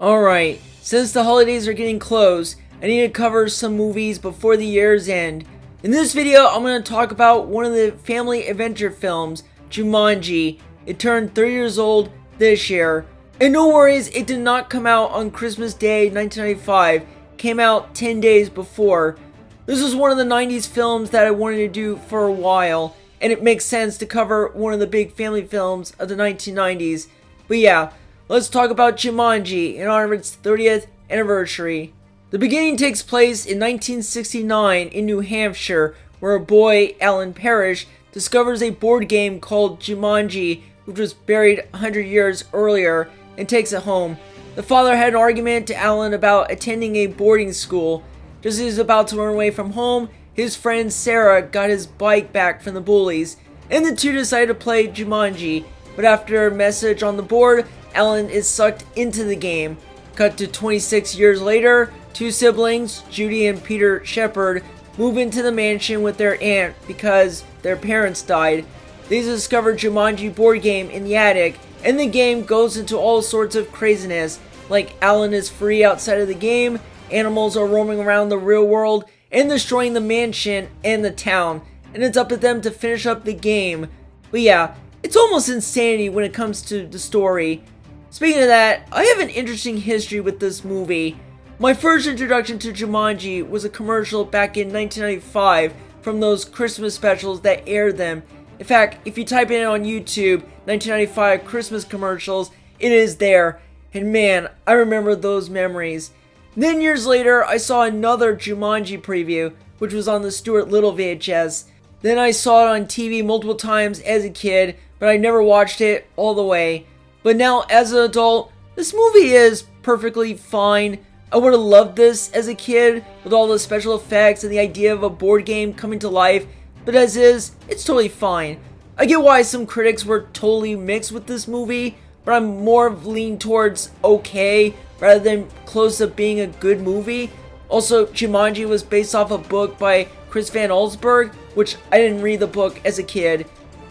Alright, since the holidays are getting close, I need to cover some movies before the year's end. In this video, I'm going to talk about one of the family adventure films, Jumanji. It turned 30 years old this year. And no worries, it did not come out on Christmas Day 1995. It came out 10 days before. This was one of the 90s films that I wanted to do for a while, and it makes sense to cover one of the big family films of the 1990s. But yeah, let's talk about Jumanji in honor of its 30th anniversary. The beginning takes place in 1969 in New Hampshire, where a boy, Alan Parrish, discovers a board game called Jumanji, which was buried 100 years earlier, and takes it home. The father had an argument to Alan about attending a boarding school. Just as he was about to run away from home, his friend Sarah got his bike back from the bullies, and the two decided to play Jumanji. But after a message on the board, Alan is sucked into the game. Cut to 26 years later, two siblings, Judy and Peter Shepard, move into the mansion with their aunt because their parents died. They discover Jumanji board game in the attic, and the game goes into all sorts of craziness, like Alan is free outside of the game, animals are roaming around the real world, and destroying the mansion and the town, and it's up to them to finish up the game. But yeah, it's almost insanity when it comes to the story. Speaking of that, I have an interesting history with this movie. My first introduction to Jumanji was a commercial back in 1995 from those Christmas specials that aired them. In fact, if you type in on YouTube 1995 Christmas commercials, it is there. And man, I remember those memories. Then years later, I saw another Jumanji preview, which was on the Stuart Little VHS. Then I saw it on TV multiple times as a kid, but I never watched it all the way. But now, as an adult, this movie is perfectly fine. I would have loved this as a kid, with all the special effects and the idea of a board game coming to life, but as is, it's totally fine. I get why some critics were totally mixed with this movie, but I'm more leaning towards okay, rather than close to being a good movie. Also, Jumanji was based off a book by Chris Van Allsburg, which I didn't read the book as a kid.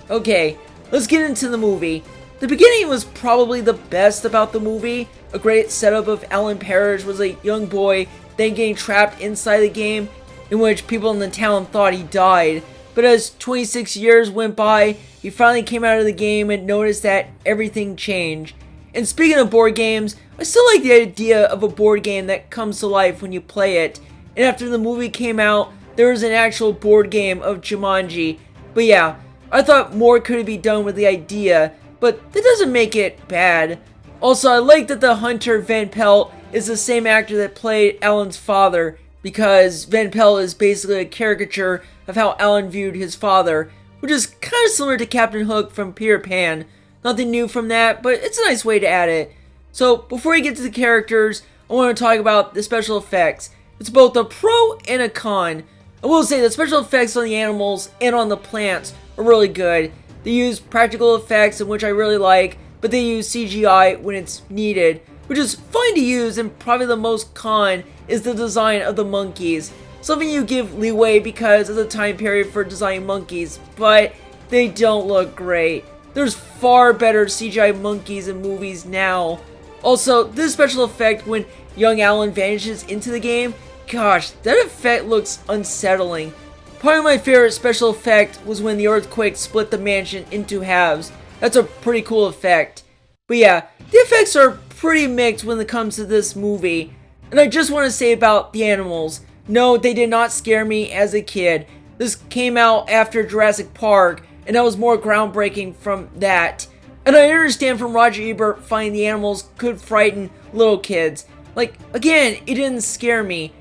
Okay, let's get into the movie. The beginning was probably the best about the movie. A great setup of Alan Parrish was a young boy, then getting trapped inside the game, in which people in the town thought he died. But as 26 years went by, he finally came out of the game and noticed that everything changed. And speaking of board games, I still like the idea of a board game that comes to life when you play it. And after the movie came out, there was an actual board game of Jumanji. But yeah, I thought more could be done with the idea, but that doesn't make it bad. Also, I like that the hunter Van Pelt is the same actor that played Alan's father, because Van Pelt is basically a caricature of how Alan viewed his father, which is kind of similar to Captain Hook from Peter Pan. Nothing new from that, but it's a nice way to add it. So, before we get to the characters, I want to talk about the special effects. It's both a pro and a con. I will say the special effects on the animals and on the plants are really good. They use practical effects, in which I really like, but they use CGI when it's needed, which is fine to use, and probably the most con is the design of the monkeys. Something you give leeway because of the time period for designing monkeys, but they don't look great. There's far better CGI monkeys in movies now. Also, this special effect when young Alan vanishes into the game, gosh, that effect looks unsettling. Probably my favorite special effect was when the earthquake split the mansion into halves. That's a pretty cool effect. But yeah, the effects are pretty mixed when it comes to this movie. And I just want to say about the animals. No, they did not scare me as a kid. This came out after Jurassic Park, and that was more groundbreaking from that. And I understand from Roger Ebert finding the animals could frighten little kids. Like, again, it didn't scare me.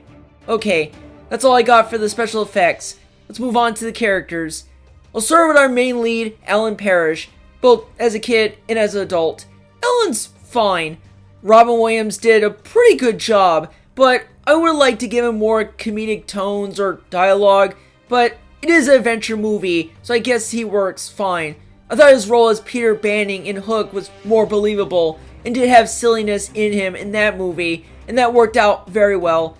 Okay, that's all I got for the special effects. Let's move on to the characters. I'll start with our main lead, Alan Parrish, both as a kid and as an adult. Alan's fine. Robin Williams did a pretty good job, but I would like to give him more comedic tones or dialogue, but it is an adventure movie, so I guess he works fine. I thought his role as Peter Banning in Hook was more believable, and did have silliness in him in that movie, and that worked out very well.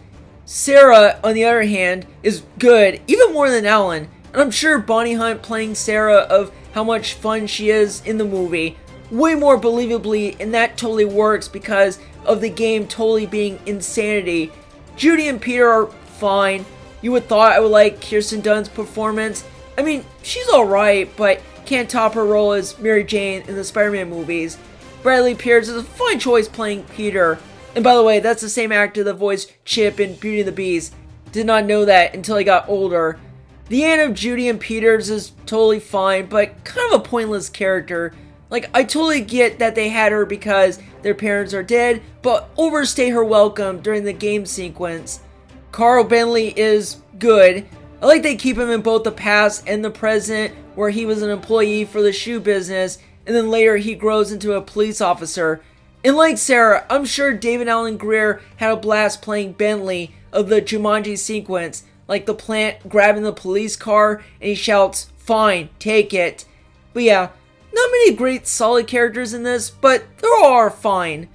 Sarah, on the other hand, is good, even more than Alan, and I'm sure Bonnie Hunt playing Sarah of how much fun she is in the movie way more believably, and that totally works because of the game totally being insanity. Judy and Peter are fine. You would thought I would like Kirsten Dunst's performance. I mean, she's alright, but can't top her role as Mary Jane in the Spider-Man movies. Bradley Pierce is a fine choice playing Peter. And by the way, that's the same actor that voiced Chip in Beauty and the Beast. Did not know that until I got older. The end of Judy and Peters is totally fine, but kind of a pointless character. Like, I totally get that they had her because their parents are dead, but overstay her welcome during the game sequence. Carl Bentley is good. I like they keep him in both the past and the present, where he was an employee for the shoe business, and then later he grows into a police officer. And like Sarah, I'm sure David Alan Grier had a blast playing Bentley of the Jumanji sequence, like the plant grabbing the police car and he shouts, "Fine, take it." But yeah, not many great solid characters in this, but they are fine.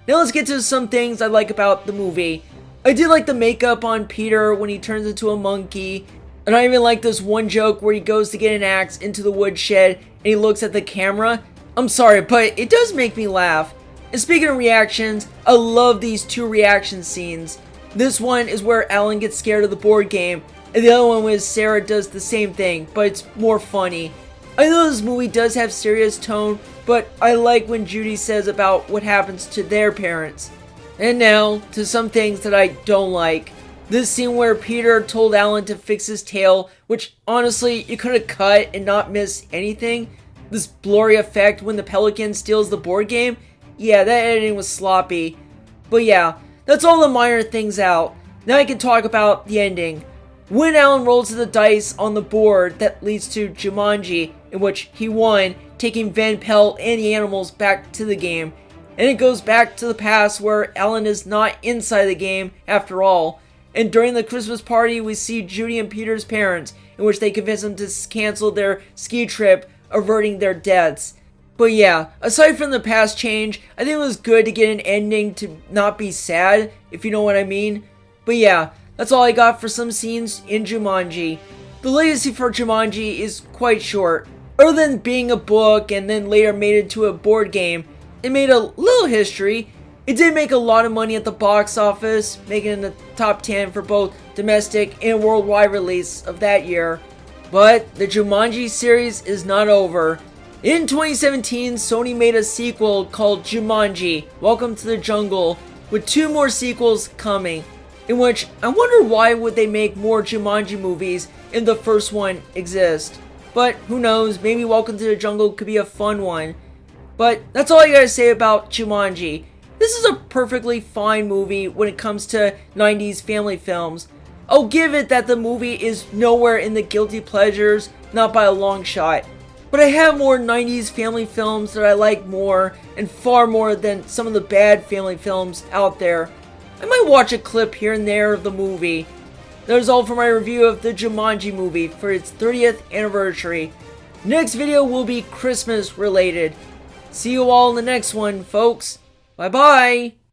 Now let's get to some things I like about the movie. I did like the makeup on Peter when he turns into a monkey, and I even like this one joke where he goes to get an axe into the woodshed and he looks at the camera. I'm sorry, but it does make me laugh. And speaking of reactions, I love these two reaction scenes. This one is where Alan gets scared of the board game, and the other one was Sarah does the same thing, but it's more funny. I know this movie does have serious tone, but I like when Judy says about what happens to their parents. And now, to some things that I don't like. This scene where Peter told Alan to fix his tail, which honestly, you could have cut and not miss anything. This blurry effect when the pelican steals the board game, yeah, that editing was sloppy. But yeah, that's all the minor things out. Now I can talk about the ending. When Alan rolls the dice on the board that leads to Jumanji, in which he won, taking Van Pelt and the animals back to the game. And it goes back to the past where Alan is not inside the game after all. And during the Christmas party, we see Judy and Peter's parents, in which they convince them to cancel their ski trip, averting their deaths. But yeah, aside from the past change, I think it was good to get an ending to not be sad, if you know what I mean. But yeah, that's all I got for some scenes in Jumanji. The legacy for Jumanji is quite short. Other than being a book and then later made into a board game, it made a little history. It did make a lot of money at the box office, making it in the top 10 for both domestic and worldwide release of that year. But the Jumanji series is not over. In 2017, Sony made a sequel called Jumanji: Welcome to the Jungle, with 2 more sequels coming. In which, I wonder why would they make more Jumanji movies if the first one exists. But who knows, maybe Welcome to the Jungle could be a fun one. But that's all I gotta say about Jumanji. This is a perfectly fine movie when it comes to 90s family films. I'll give it that the movie is nowhere in the guilty pleasures, not by a long shot. But I have more 90s family films that I like more, and far more than some of the bad family films out there. I might watch a clip here and there of the movie. That is all for my review of the Jumanji movie for its 30th anniversary. Next video will be Christmas related. See you all in the next one, folks. Bye bye!